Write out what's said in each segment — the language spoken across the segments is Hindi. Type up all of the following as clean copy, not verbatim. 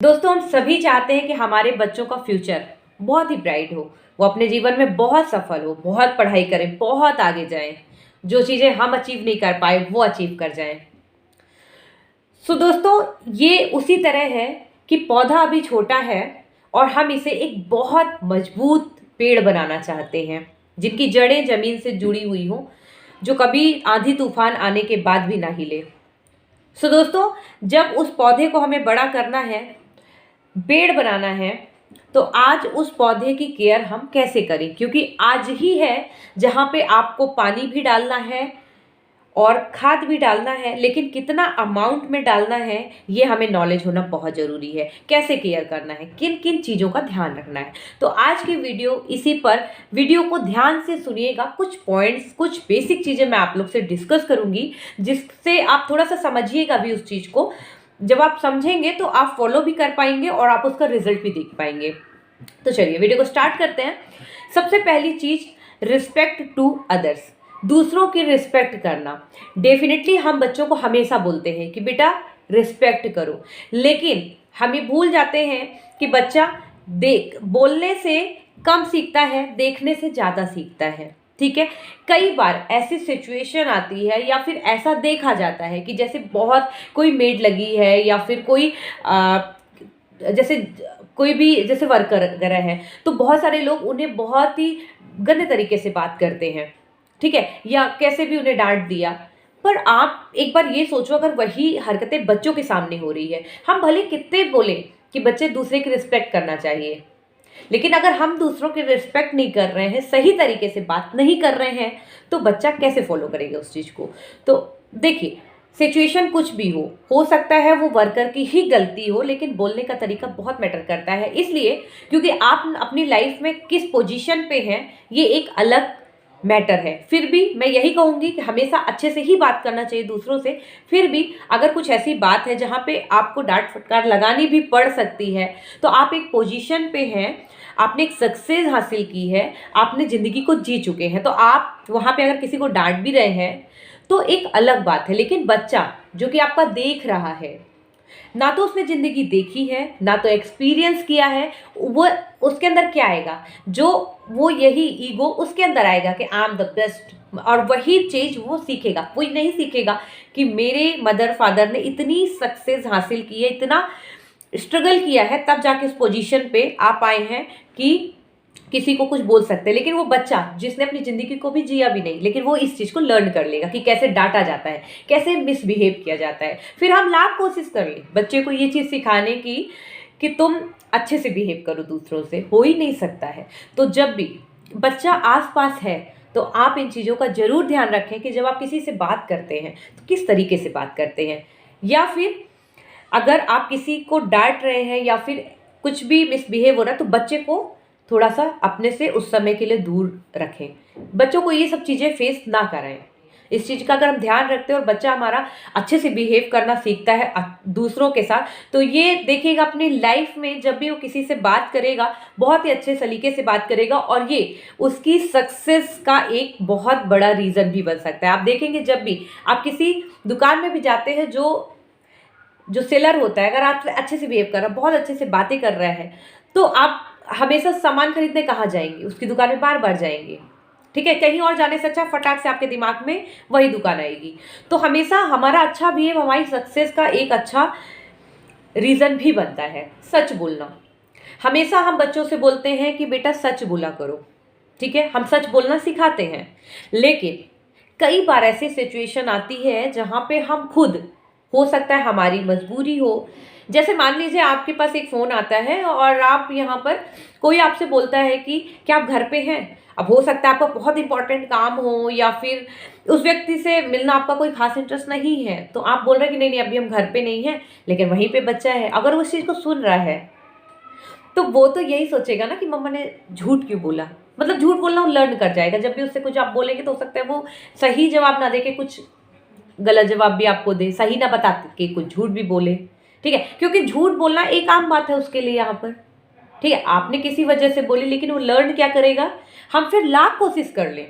दोस्तों, हम सभी चाहते हैं कि हमारे बच्चों का फ्यूचर बहुत ही ब्राइट हो, वो अपने जीवन में बहुत सफल हो, बहुत पढ़ाई करें, बहुत आगे जाएं, जो चीज़ें हम अचीव नहीं कर पाए वो अचीव कर जाएं। दोस्तों, ये उसी तरह है कि पौधा अभी छोटा है और हम इसे एक बहुत मजबूत पेड़ बनाना चाहते हैं, जिनकी जड़ें ज़मीन से जुड़ी हुई हों, जो कभी आंधी तूफान आने के बाद भी ना हिले। दोस्तों, जब उस पौधे को हमें बड़ा करना है, पेड़ बनाना है, तो आज उस पौधे की केयर हम कैसे करें, क्योंकि आज ही है जहाँ पे आपको पानी भी डालना है और खाद भी डालना है, लेकिन कितना अमाउंट में डालना है ये हमें नॉलेज होना बहुत ज़रूरी है। कैसे केयर करना है, किन किन चीज़ों का ध्यान रखना है, तो आज की वीडियो इसी पर। वीडियो को ध्यान से सुनिएगा, कुछ पॉइंट्स, कुछ बेसिक चीज़ें मैं आप लोग से डिस्कस करूँगी, जिससे आप थोड़ा सा समझिएगा भी उस चीज़ को। जब आप समझेंगे तो आप फॉलो भी कर पाएंगे और आप उसका रिजल्ट भी देख पाएंगे। तो चलिए वीडियो को स्टार्ट करते हैं। सबसे पहली चीज़, रिस्पेक्ट टू अदर्स, दूसरों की रिस्पेक्ट करना। डेफिनेटली हम बच्चों को हमेशा बोलते हैं कि बेटा रिस्पेक्ट करो, लेकिन हम ये भूल जाते हैं कि बच्चा बोलने से कम सीखता है, देखने से ज़्यादा सीखता है। ठीक है, कई बार ऐसी सिचुएशन आती है या फिर ऐसा देखा जाता है कि जैसे बहुत कोई मेड लगी है या फिर कोई जैसे कोई भी जैसे वर्कर वगैरह है, तो बहुत सारे लोग उन्हें बहुत ही गंदे तरीके से बात करते हैं। ठीक है, या कैसे भी उन्हें डांट दिया। पर आप एक बार ये सोचो, अगर वही हरकतें बच्चों के सामने हो रही है, हम भले कितने बोले कि बच्चे दूसरे की रिस्पेक्ट करना चाहिए, लेकिन अगर हम दूसरों की रिस्पेक्ट नहीं कर रहे हैं, सही तरीके से बात नहीं कर रहे हैं, तो बच्चा कैसे फॉलो करेगा उस चीज़ को। तो देखिए, सिचुएशन कुछ भी हो सकता है वो वर्कर की ही गलती हो, लेकिन बोलने का तरीका बहुत मैटर करता है। इसलिए क्योंकि आप अपनी लाइफ में किस पोजीशन पे हैं, ये एक अलग मैटर है। फिर भी मैं यही कहूँगी कि हमेशा अच्छे से ही बात करना चाहिए दूसरों से। फिर भी अगर कुछ ऐसी बात है जहाँ पे आपको डांट फटकार लगानी भी पड़ सकती है, तो आप एक पोजीशन पे हैं, आपने एक सक्सेस हासिल की है, आपने ज़िंदगी को जी चुके हैं, तो आप वहाँ पे अगर किसी को डांट भी रहे हैं तो एक अलग बात है। लेकिन बच्चा जो कि आपका देख रहा है, ना तो उसने ज़िंदगी देखी है, ना तो एक्सपीरियंस किया है, वो उसके अंदर क्या आएगा, जो वो यही ईगो उसके अंदर आएगा कि आई एम द बेस्ट, और वही चीज़ वो सीखेगा। वो नहीं सीखेगा कि मेरे मदर फादर ने इतनी सक्सेस हासिल की है, इतना स्ट्रगल किया है, तब जाके उस पोजीशन पे आप आए हैं कि किसी को कुछ बोल सकते हैं। लेकिन वो बच्चा जिसने अपनी ज़िंदगी को भी जिया भी नहीं, लेकिन वो इस चीज़ को लर्न कर लेगा कि कैसे डांटा जाता है, कैसे मिसबिहेव किया जाता है। फिर हम लाख कोशिश कर लें बच्चे को ये चीज़ सिखाने की कि तुम अच्छे से बिहेव करो दूसरों से, हो ही नहीं सकता है। तो जब भी बच्चा आसपास है, तो आप इन चीज़ों का ज़रूर ध्यान रखें कि जब आप किसी से बात करते हैं तो किस तरीके से बात करते हैं। या फिर अगर आप किसी को डांट रहे हैं या फिर कुछ भी मिसबिहेव हो रहा है, तो बच्चे को थोड़ा सा अपने से उस समय के लिए दूर रखें। बच्चों को ये सब चीज़ें फेस ना कराएं। इस चीज़ का अगर हम ध्यान रखते हैं और बच्चा हमारा अच्छे से बिहेव करना सीखता है दूसरों के साथ, तो ये देखिएगा अपनी लाइफ में जब भी वो किसी से बात करेगा, बहुत ही अच्छे सलीके से बात करेगा, और ये उसकी सक्सेस का एक बहुत बड़ा रीज़न भी बन सकता है। आप देखेंगे जब भी आप किसी दुकान में भी जाते हैं, जो सेलर होता है, अगर आपसे अच्छे से बिहेव कर रहा है, बहुत अच्छे से बातें कर रहा है, तो आप हमेशा सामान खरीदने कहाँ जाएंगे, उसकी दुकान में बार बार जाएंगे। ठीक है, कहीं और जाने से अच्छा फटाक से आपके दिमाग में वही दुकान आएगी। तो हमेशा हमारा अच्छा बिहेव हमारी सक्सेस का एक अच्छा रीज़न भी बनता है। सच बोलना, हमेशा हम बच्चों से बोलते हैं कि बेटा सच बोला करो। ठीक है, हम सच बोलना सिखाते हैं, लेकिन कई बार ऐसी सिचुएशन आती है जहाँ पे हम खुद, हो सकता है हमारी मजबूरी हो, जैसे मान लीजिए आपके पास एक फ़ोन आता है और आप यहाँ पर, कोई आपसे बोलता है कि क्या आप घर पे हैं। अब हो सकता है आपका बहुत इंपॉर्टेंट काम हो, या फिर उस व्यक्ति से मिलना आपका कोई खास इंटरेस्ट नहीं है, तो आप बोल रहे हैं कि नहीं नहीं अभी हम घर पे नहीं हैं, लेकिन वहीं पे बच्चा है। अगर वो इस चीज़ को सुन रहा है, तो वो तो यही सोचेगा ना कि मम्मा ने झूठ क्यों बोला। मतलब झूठ बोलना वो लर्न कर जाएगा। जब भी उससे कुछ आप बोलेंगे तो हो सकता है वो सही जवाब ना दे के कुछ गलत जवाब भी आपको दे, सही ना बता के कुछ झूठ भी बोले। ठीक है, क्योंकि झूठ बोलना एक आम बात है उसके लिए यहाँ पर। ठीक है, आपने किसी वजह से बोली, लेकिन वो लर्न क्या करेगा, हम फिर लाख कोशिश कर लें,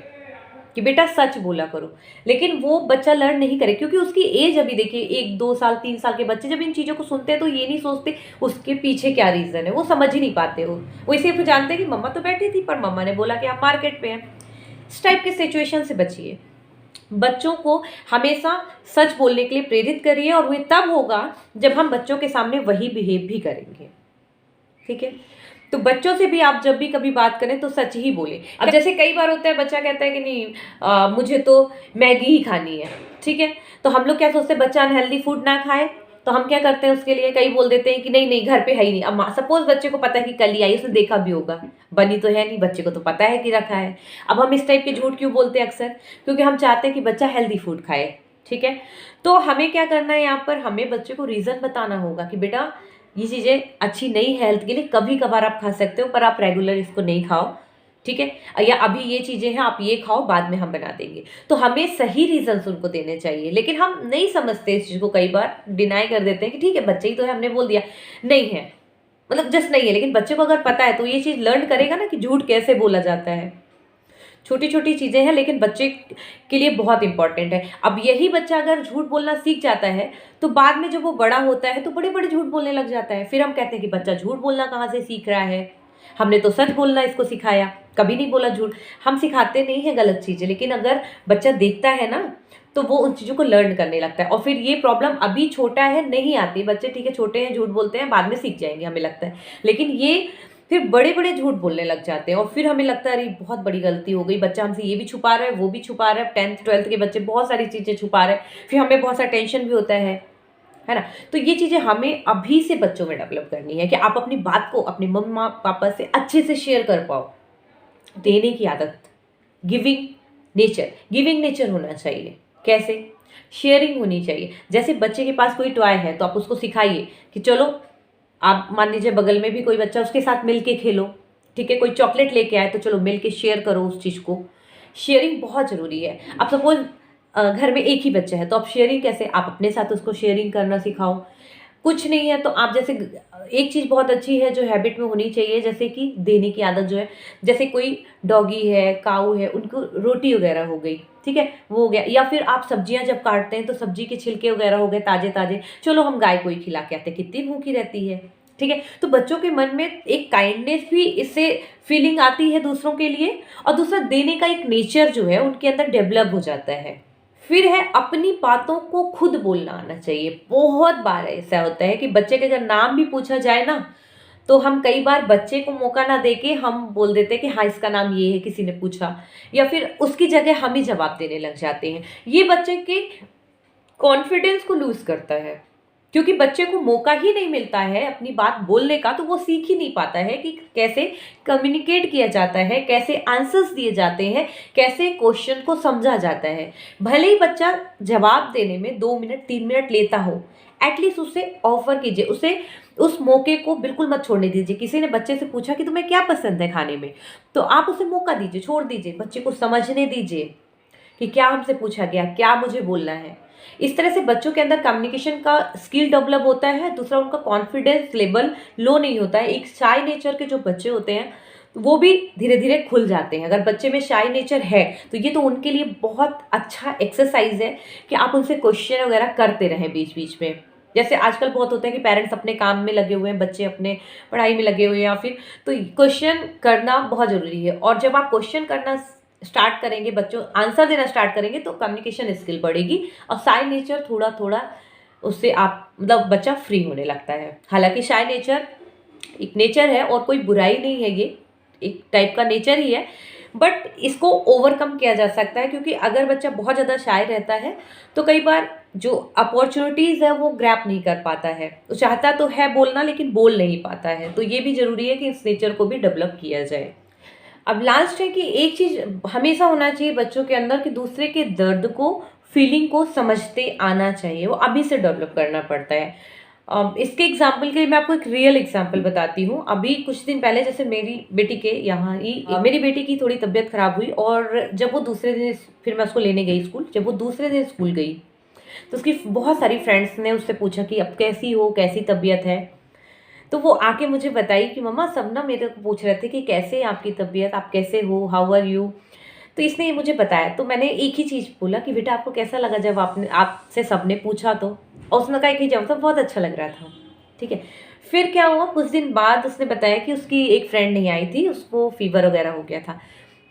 कि बेटा सच बोला करो, लेकिन वो बच्चा लर्न नहीं करे क्योंकि उसकी एज अभी देखिए 1 2 साल 3 साल के बच्चे जब इन चीज़ों को सुनते हैं तो ये नहीं सोचते उसके पीछे क्या रीज़न है, वो समझ ही नहीं पाते। वो सिर्फ जानते हैं कि मम्मा तो बैठी थी पर मम्मा ने बोला कि आप मार्केट में हैं। इस टाइप के सिचुएशन से बचिए। बच्चों को हमेशा सच बोलने के लिए प्रेरित करिए और वह तब होगा जब हम बच्चों के सामने वही बिहेव भी करेंगे। ठीक है, तो बच्चों से भी आप जब भी कभी बात करें तो सच ही बोले। अब जैसे कई बार होता है बच्चा कहता है कि नहीं मुझे तो मैगी ही खानी है, ठीक है, तो हम लोग क्या सोचते हैं बच्चा अनहेल्दी फूड ना खाए, तो हम क्या करते हैं उसके लिए कई बोल देते हैं कि नहीं नहीं घर पे है ही नहीं। अब सपोज बच्चे को पता है कि कल ही आई, उसने देखा भी होगा, बनी तो है नहीं, बच्चे को तो पता है कि रखा है। अब हम इस टाइप के झूठ क्यों बोलते हैं अक्सर, क्योंकि हम चाहते हैं कि बच्चा हेल्दी फूड खाए। ठीक है, तो हमें क्या करना है, यहाँ पर हमें बच्चे को रीज़न बताना होगा कि बेटा ये चीज़ें अच्छी नहीं है हेल्थ के लिए, कभी कभार आप खा सकते हो पर आप रेगुलर इसको नहीं खाओ। ठीक है, या अभी ये चीज़ें हैं आप ये खाओ, बाद में हम बना देंगे। तो हमें सही रीजंस उनको देने चाहिए, लेकिन हम नहीं समझते इस चीज़ को, कई बार डिनाई कर देते हैं कि ठीक है बच्चे ही तो है, हमने बोल दिया नहीं है, मतलब जस्ट नहीं है। लेकिन बच्चे को अगर पता है तो ये चीज़ लर्न करेगा ना कि झूठ कैसे बोला जाता है। छोटी छोटी चीज़ें हैं लेकिन बच्चे के लिए बहुत इंपॉर्टेंट है। अब यही बच्चा अगर झूठ बोलना सीख जाता है तो बाद में जब वो बड़ा होता है तो बड़े बड़े झूठ बोलने लग जाता है। फिर हम कहते हैं कि बच्चा झूठ बोलना कहाँ से सीख रहा है, हमने तो सच बोलना इसको सिखाया, कभी नहीं बोला झूठ। हम सिखाते नहीं है गलत चीज़ें, लेकिन अगर बच्चा देखता है ना तो वो उन चीज़ों को लर्न करने लगता है। और फिर ये प्रॉब्लम अभी छोटा है नहीं आती, बच्चे ठीक है छोटे हैं झूठ बोलते हैं, बाद में सीख जाएंगे हमें लगता है, लेकिन ये फिर बड़े बड़े झूठ बोलने लग जाते हैं और फिर हमें लगता है अरे बहुत बड़ी गलती हो गई, बच्चा हमसे ये भी छुपा रहा है वो भी छुपा रहा है। 10th 12th के बच्चे बहुत सारी चीज़ें छुपा रहे हैं, फिर हमें बहुत सारा टेंशन भी होता है ना। तो ये चीज़ें हमें अभी से बच्चों में डेवलप करनी है कि आप अपनी बात को अपने मम्मा पापा से अच्छे से शेयर कर पाओ। देने की आदत, गिविंग नेचर होना चाहिए। कैसे? शेयरिंग होनी चाहिए। जैसे बच्चे के पास कोई टॉय है तो आप उसको सिखाइए कि चलो आप मान लीजिए बगल में भी कोई बच्चा, उसके साथ मिल के खेलो। ठीक है, कोई चॉकलेट लेके आए तो चलो मिल के शेयर करो उस चीज़ को। शेयरिंग बहुत ज़रूरी है। अब सपोज घर में एक ही बच्चा है तो आप शेयरिंग कैसे, आप अपने साथ उसको शेयरिंग करना सिखाओ। कुछ नहीं है तो आप जैसे एक चीज़ बहुत अच्छी है जो हैबिट में होनी चाहिए, जैसे कि देने की आदत जो है, जैसे कोई डॉगी है काऊ है उनको रोटी वगैरह हो गई, ठीक है वो हो गया, या फिर आप सब्जियां जब काटते हैं तो सब्जी के छिलके वगैरह हो गए ताजे ताजे, चलो हम गाय को ही खिला के आते, कितनी भूखी रहती है। ठीक है, तो बच्चों के मन में एक काइंडनेस भी इससे फीलिंग आती है दूसरों के लिए, और दूसरा देने का एक नेचर जो है उनके अंदर डेवलप हो जाता है। फिर है अपनी बातों को खुद बोलना आना चाहिए। बहुत बार ऐसा होता है कि बच्चे का अगर नाम भी पूछा जाए ना तो हम कई बार बच्चे को मौका ना देके हम बोल देते हैं कि हाँ इसका नाम ये है, किसी ने पूछा, या फिर उसकी जगह हम ही जवाब देने लग जाते हैं। ये बच्चे के कॉन्फिडेंस को लूज करता है, क्योंकि बच्चे को मौका ही नहीं मिलता है अपनी बात बोलने का, तो वो सीख ही नहीं पाता है कि कैसे कम्युनिकेट किया जाता है, कैसे आंसर्स दिए जाते हैं, कैसे क्वेश्चन को समझा जाता है। भले ही बच्चा जवाब देने में 2 मिनट 3 मिनट लेता हो, एटलीस्ट उसे ऑफर कीजिए, उसे उस मौके को बिल्कुल मत छोड़ने दीजिए। किसी ने बच्चे से पूछा कि तुम्हें क्या पसंद है खाने में, तो आप उसे मौका दीजिए, छोड़ दीजिए, बच्चे को समझने दीजिए कि क्या हमसे पूछा गया, क्या मुझे बोलना है। इस तरह से बच्चों के अंदर कम्युनिकेशन का स्किल डेवलप होता है। दूसरा, उनका कॉन्फिडेंस लेवल लो नहीं होता है। एक शाय नेचर के जो बच्चे होते हैं वो भी धीरे धीरे खुल जाते हैं। अगर बच्चे में शाय नेचर है तो ये तो उनके लिए बहुत अच्छा एक्सरसाइज है कि आप उनसे क्वेश्चन वगैरह करते रहें बीच बीच में। जैसे आजकल बहुत होता है कि पेरेंट्स अपने काम में लगे हुए हैं, बच्चे अपने पढ़ाई में लगे हुए हैं, या फिर तो क्वेश्चन करना बहुत ज़रूरी है। और जब आप क्वेश्चन करना स्टार्ट करेंगे, बच्चों आंसर देना स्टार्ट करेंगे, तो कम्युनिकेशन स्किल बढ़ेगी और शाय नेचर थोड़ा थोड़ा उससे आप मतलब बच्चा फ्री होने लगता है। हालांकि शाय नेचर एक नेचर है और कोई बुराई नहीं है, ये एक टाइप का नेचर ही है, बट इसको ओवरकम किया जा सकता है। क्योंकि अगर बच्चा बहुत ज़्यादा शाय रहता है तो कई बार जो अपॉर्चुनिटीज़ है वो ग्रैप नहीं कर पाता है। वो चाहता तो है बोलना लेकिन बोल नहीं पाता है। तो ये भी ज़रूरी है कि इस नेचर को भी डेवलप किया जाए। अब लास्ट है कि एक चीज़ हमेशा होना चाहिए बच्चों के अंदर कि दूसरे के दर्द को, फीलिंग को समझते आना चाहिए। वो अभी से डेवलप करना पड़ता है। इसके एग्जाम्पल के लिए मैं आपको एक रियल एग्जाम्पल बताती हूँ। अभी कुछ दिन पहले जैसे मेरी बेटी के यहाँ ही मेरी बेटी की थोड़ी तबीयत खराब हुई, और जब वो दूसरे दिन, फिर मैं उसको लेने गई स्कूल, जब वो दूसरे दिन स्कूल गई तो उसकी बहुत सारी फ्रेंड्स ने उससे पूछा कि अब कैसी हो, कैसी तबीयत है। तो वो आके मुझे बताई कि मम्मा सब ना मेरे को पूछ रहे थे कि कैसे है आपकी तबीयत, आप कैसे हो, हाउ आर यू। तो तो इसने ये मुझे बताया, तो मैंने एक ही चीज़ बोला कि बेटा आपको कैसा लगा जब आपने आपसे सबने पूछा तो? और उसने कहा कि जब तो बहुत अच्छा लग रहा था। ठीक है। फिर क्या हुआ, कुछ दिन बाद उसने बताया कि उसकी एक फ्रेंड नहीं आई थी, उसको फ़ीवर वगैरह हो गया था।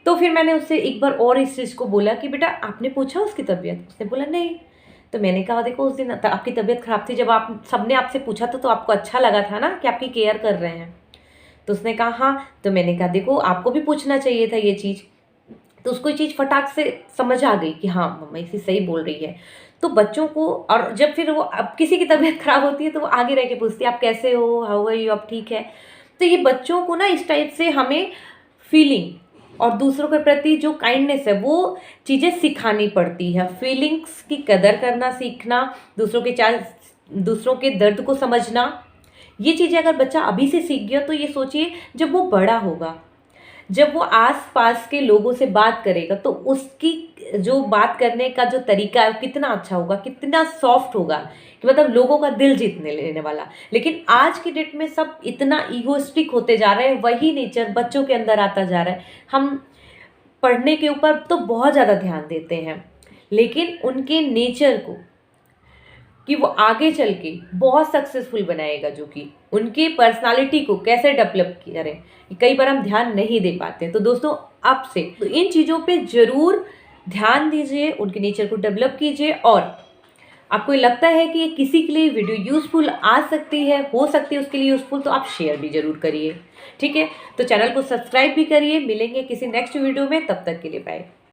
तो फिर मैंने उससे एक बार और इस चीज़ को बोला कि बेटा आपने पूछा उसकी तबीयत? उसने बोला नहीं। तो मैंने कहा देखो उस दिन आपकी तबीयत ख़राब थी, जब आप सबने आपसे पूछा था तो आपको अच्छा लगा था ना कि आपकी केयर कर रहे हैं। तो उसने कहा हाँ। तो मैंने कहा देखो आपको भी पूछना चाहिए था ये चीज़। तो उसको ये चीज़ फटाक से समझ आ गई कि हाँ मम्मा इसे सही बोल रही है। तो बच्चों को, और जब फिर वो अब किसी की तबीयत खराब होती है तो वो आगे रह के पूछती है आप कैसे हो, हाउ आर यू, आप ठीक है? तो ये बच्चों को ना इस टाइप से हमें फीलिंग और दूसरों के प्रति जो काइंडनेस है वो चीज़ें सिखानी पड़ती है। फीलिंग्स की कदर करना सीखना, दूसरों के दर्द को समझना, ये चीज़ें अगर बच्चा अभी से सीख गया तो ये सोचिए जब वो बड़ा होगा, जब वो आस-पास के लोगों से बात करेगा तो उसकी जो बात करने का जो तरीका है वो कितना अच्छा होगा, कितना सॉफ्ट होगा कि मतलब लोगों का दिल जीतने लेने वाला। लेकिन आज की डेट में सब इतना ईगोइस्टिक होते जा रहे हैं, वही नेचर बच्चों के अंदर आता जा रहा है। हम पढ़ने के ऊपर तो बहुत ज़्यादा ध्यान देते हैं, लेकिन उनके नेचर को कि वो आगे चल के बहुत सक्सेसफुल बनाएगा, जो कि उनकी पर्सनालिटी को कैसे डेवलप करें, कई बार हम ध्यान नहीं दे पाते हैं। तो दोस्तों आपसे तो इन चीज़ों पे ज़रूर ध्यान दीजिए, उनके नेचर को डेवलप कीजिए, और आपको ये लगता है कि ये किसी के लिए वीडियो यूज़फुल आ सकती है, हो सकती है उसके लिए यूज़फुल, तो आप शेयर भी ज़रूर करिए। ठीक है, तो चैनल को सब्सक्राइब भी करिए। मिलेंगे किसी नेक्स्ट वीडियो में, तब तक के लिए बाय।